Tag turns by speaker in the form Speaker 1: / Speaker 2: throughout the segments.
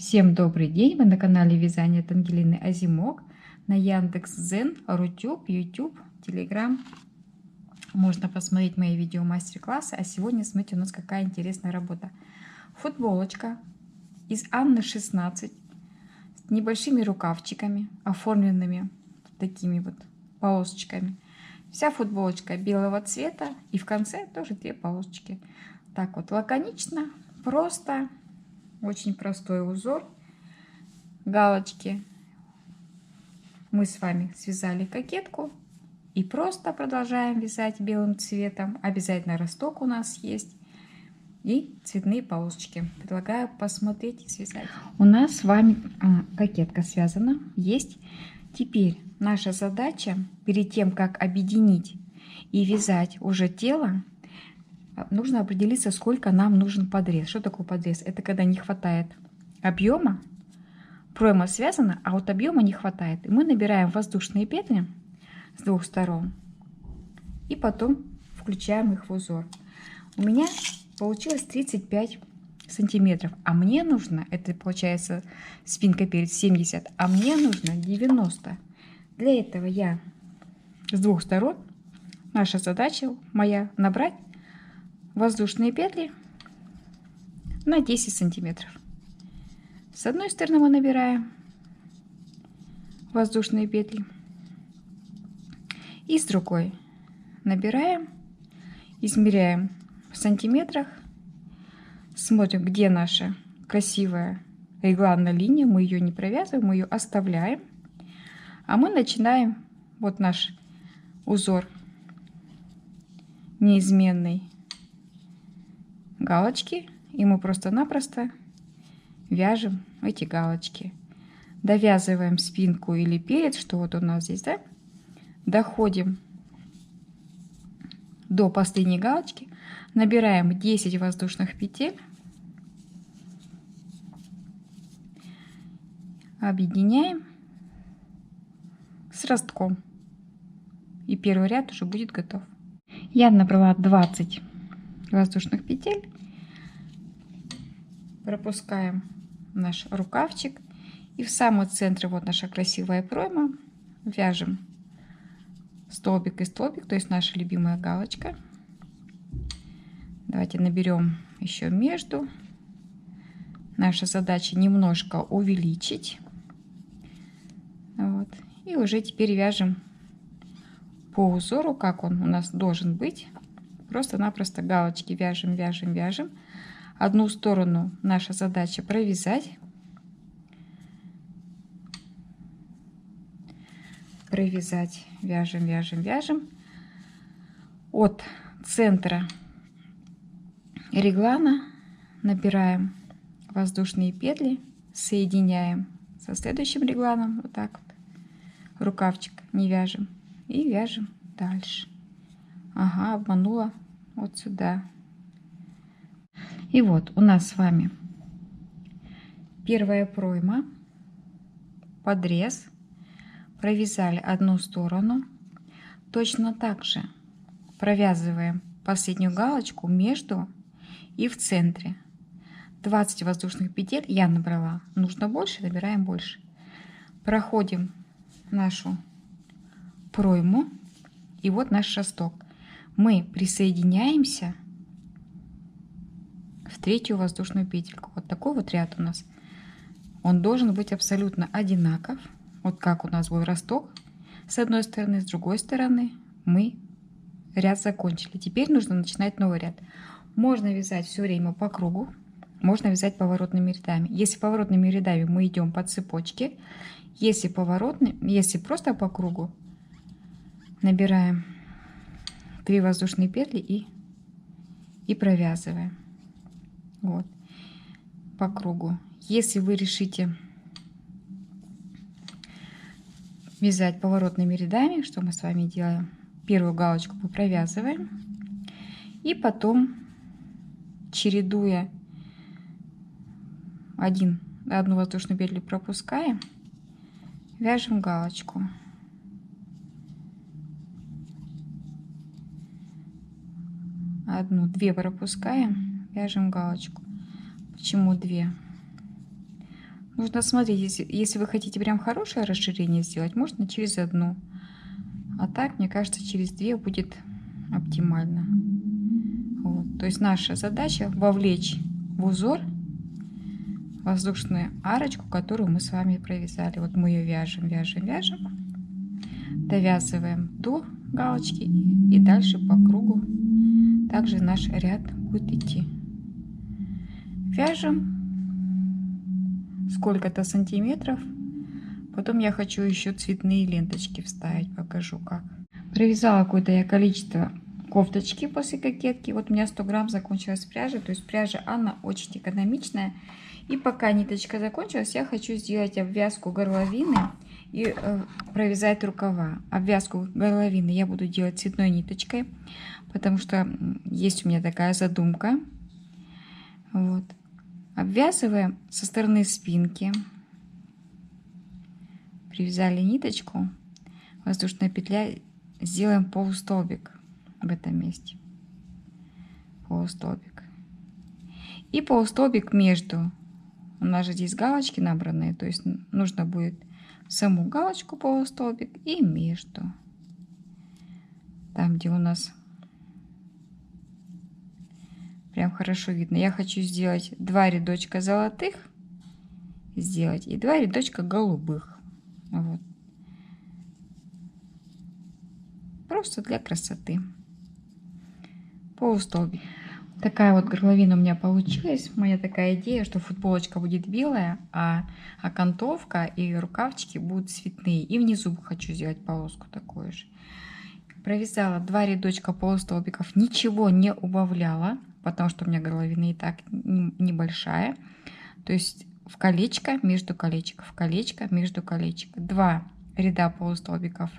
Speaker 1: Всем добрый день! Вы на канале Вязание от Ангелины Озимок. На Яндекс.Дзен, Рутюб, YouTube, Telegram можно посмотреть мои видео мастер-классы. А сегодня, смотрите, у нас какая интересная работа. Футболочка из Анны 16 с небольшими рукавчиками, оформленными такими вот полосочками. Вся футболочка белого цвета и в конце тоже 2 полосочки. Так вот, лаконично, просто. Очень простой узор. Галочки. Мы с вами связали кокетку и просто продолжаем вязать белым цветом. Обязательно росток у нас есть. И цветные полосочки. Предлагаю посмотреть и связать. У нас с вами кокетка связана. Есть. Теперь наша задача, перед тем, как объединить и вязать уже тело, нужно определиться, сколько нам нужен подрез. Что такое подрез? Это когда не хватает объема, пройма связана, а вот объема не хватает. И мы набираем воздушные петли с 2 сторон и потом включаем их в узор. У меня получилось 35 сантиметров, а мне нужно, это получается спинка перед 70, а мне нужно 90. Для этого я с 2 сторон, наша задача моя набрать воздушные петли на 10 сантиметров. С одной стороны мы набираем воздушные петли и с другой набираем, измеряем в сантиметрах, смотрим, где наша красивая регланная линия. Мы ее не провязываем, мы ее оставляем, а мы начинаем вот наш узор неизменный галочки, и мы просто-напросто вяжем эти галочки. Довязываем спинку или перед, что вот у нас здесь, да? Доходим до последней галочки, набираем 10 воздушных петель, объединяем с ростком, и первый ряд уже будет готов. Я набрала 20 воздушных петель, пропускаем наш рукавчик, и в самый центр вот наша красивая пройма, вяжем столбик и столбик, то есть наша любимая галочка. Давайте наберем еще между. Наша задача немножко увеличить. Вот. И уже теперь вяжем по узору, как он у нас должен быть. Просто-напросто галочки вяжем, вяжем, вяжем. Одну сторону наша задача провязать. Провязать, вяжем, вяжем, вяжем. От центра реглана набираем воздушные петли, соединяем со следующим регланом, вот так вот. Рукавчик не вяжем и вяжем дальше. Ага, обманула вот сюда. И вот у нас с вами первая пройма, подрез, провязали одну сторону. Точно так же провязываем последнюю галочку между и в центре. 20 воздушных петель я набрала. Нужно больше, набираем больше. Проходим нашу пройму, и вот наш росток. Мы присоединяемся в 3-ю воздушную петельку. Вот такой вот ряд у нас. Он должен быть абсолютно одинаков. Вот как у нас был росток с одной стороны, с другой стороны мы ряд закончили. Теперь нужно начинать новый ряд. Можно вязать все время по кругу, можно вязать поворотными рядами. Если поворотными рядами мы идем по цепочке, если просто по кругу, набираем 3 воздушные петли и провязываем. Вот по кругу. Если вы решите вязать поворотными рядами, что мы с вами делаем? Первую галочку мы провязываем и потом, чередуя одну воздушную петлю пропускаем, вяжем галочку. Одну-две пропускаем, вяжем галочку. Почему 2? Нужно смотреть, если вы хотите прям хорошее расширение сделать, можно через одну. А так, мне кажется, через две будет оптимально. Вот. То есть наша задача вовлечь в узор воздушную арочку, которую мы с вами провязали. Вот мы ее вяжем, вяжем, вяжем, довязываем до галочки и дальше по кругу также наш ряд будет идти. Вяжем сколько-то сантиметров. Потом я хочу еще цветные ленточки вставить, покажу как. Провязала какое-то я количество кофточки после кокетки. Вот у меня 100 грамм закончилась пряжа, то есть пряжа она очень экономичная. И пока ниточка закончилась, я хочу сделать обвязку горловины и провязать рукава. Обвязку горловины я буду делать цветной ниточкой, потому что есть у меня такая задумка. Вот. Обвязываем со стороны спинки. Привязали ниточку, воздушная петля, сделаем полустолбик в этом месте. Полустолбик. И полустолбик между. У нас же здесь галочки набранные, то есть нужно будет саму галочку полустолбик и между. Там, где у нас прям хорошо видно. Я хочу сделать 2 рядочка золотых, сделать и 2 рядочка голубых. Вот. Просто для красоты. Полустолбик. Такая вот горловина у меня получилась. Моя такая идея, что футболочка будет белая, а окантовка и рукавчики будут цветные. И внизу хочу сделать полоску такую же. Провязала 2 рядочка полустолбиков, ничего не убавляла, потому что у меня горловина и так небольшая. То есть в колечко между колечек, в колечко между колечек. 2 ряда полустолбиков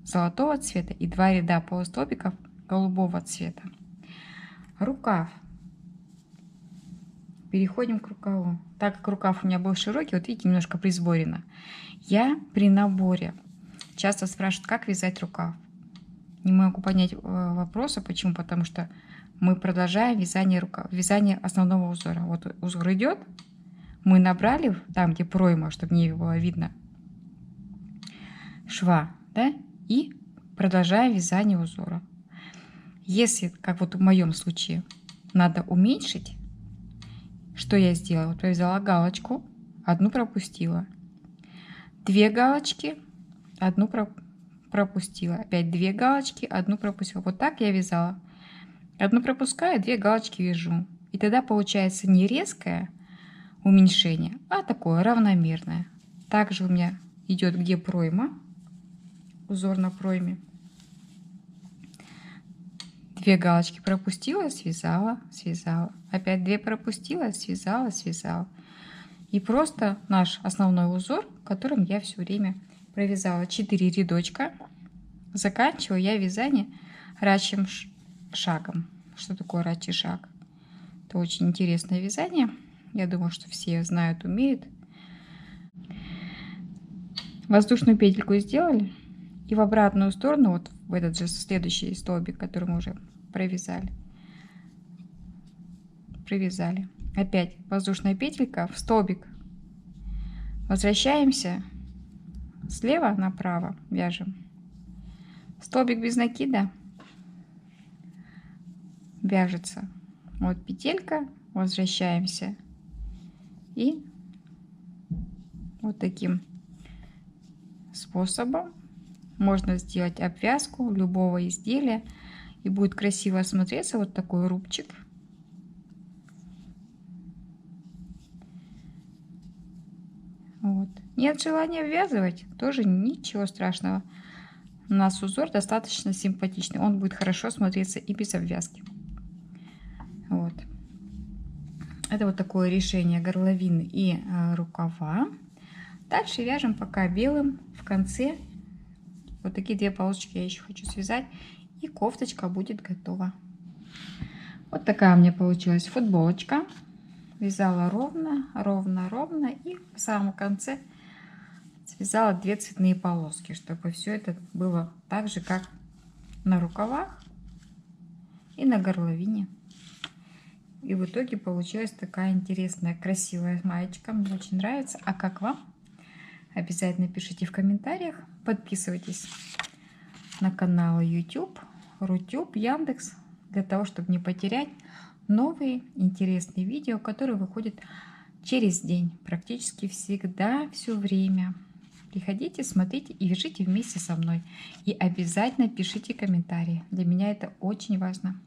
Speaker 1: золотого цвета и 2 ряда полустолбиков голубого цвета. Рукав. Переходим к рукаву. Так как рукав у меня был широкий, вот видите, немножко присборено. Я при наборе часто спрашивают, как вязать рукав. Не могу понять вопроса, почему, потому что мы продолжаем вязание основного узора. Вот узор идет, мы набрали там, где пройма, чтобы не было видно шва, да, и продолжаем вязание узора. Если, как вот в моем случае, надо уменьшить, что я сделала? Вот провязала галочку, одну пропустила, 2 галочки, одну пропустила, опять 2 галочки, одну пропустила. Вот так я вязала. Одну пропускаю, 2 галочки вяжу. И тогда получается не резкое уменьшение, а такое равномерное. Также у меня идет где пройма, узор на пройме. 2 галочки пропустила, связала, связала. Опять 2 пропустила, связала, связала. И просто наш основной узор, которым я все время провязала 4 рядочка. Заканчиваю я вязание рачьим шагом. Что такое рачий шаг? Это очень интересное вязание. Я думаю, что все знают, умеют. Воздушную петельку сделали. И в обратную сторону, вот в этот же следующий столбик, который мы уже провязали, привязали. Опять воздушная петелька в столбик. Возвращаемся слева направо, вяжем. Столбик без накида вяжется. Вот петелька, возвращаемся. И вот таким способом можно сделать обвязку любого изделия. И будет красиво смотреться вот такой рубчик. Вот. Нет желания ввязывать, тоже ничего страшного. У нас узор достаточно симпатичный. Он будет хорошо смотреться и без обвязки. Вот. Это вот такое решение горловины и рукава. Дальше вяжем пока белым. В конце вот такие 2 полосочки я еще хочу связать. И кофточка будет готова. Вот такая у меня получилась футболочка. Вязала ровно, ровно, ровно. И в самом конце связала 2 цветные полоски, чтобы все это было так же, как на рукавах и на горловине. И в итоге получилась такая интересная, красивая маечка. Мне очень нравится. А как вам? Обязательно пишите в комментариях. Подписывайтесь на канал YouTube, Рутюб, Яндекс, для того, чтобы не потерять новые интересные видео, которые выходят через день, практически всегда, все время. Приходите, смотрите и вяжите вместе со мной. И обязательно пишите комментарии. Для меня это очень важно.